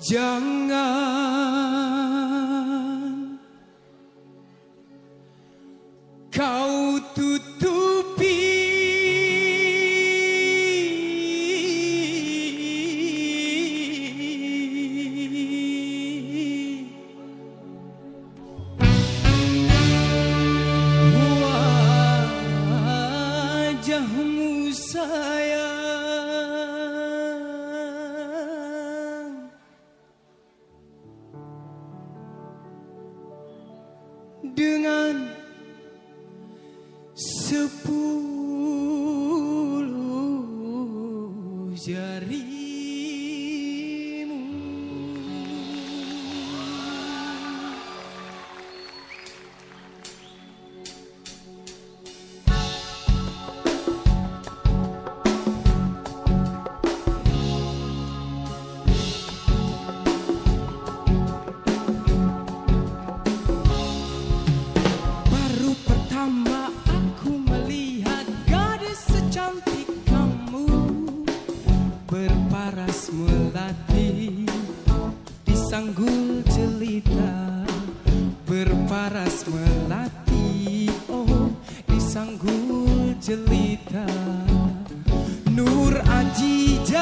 Jangan kau tutupi wajahmu sayang, dengan 10 jarimu. Baru pertama aku melihat gadis secantik kamu, berparas melati di sanggul jelita, berparas melati, oh di sanggul jelita. Nur Azizah,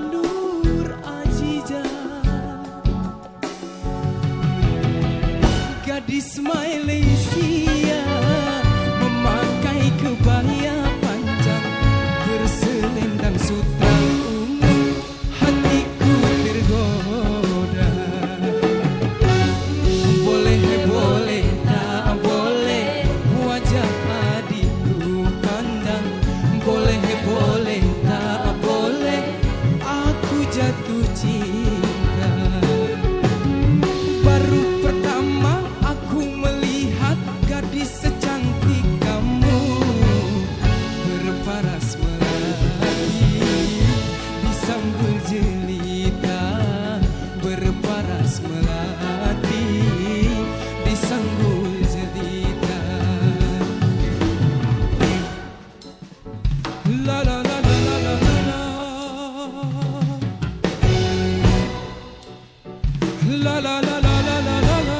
Nur Azizah, gadis Malaysia, memakai kebaya panjang, berselendang sutra ungu, hatiku tergoda. Boleh, boleh, tak boleh, wajah adikku pandang. Boleh, boleh, tak boleh, aku jatuh cinta. Baru pertama aku melihat gadis secantik kamu, berparas melati di sanggul jelita, berparas melati di sanggul jelita. La la la la la la la la la la la la la la la.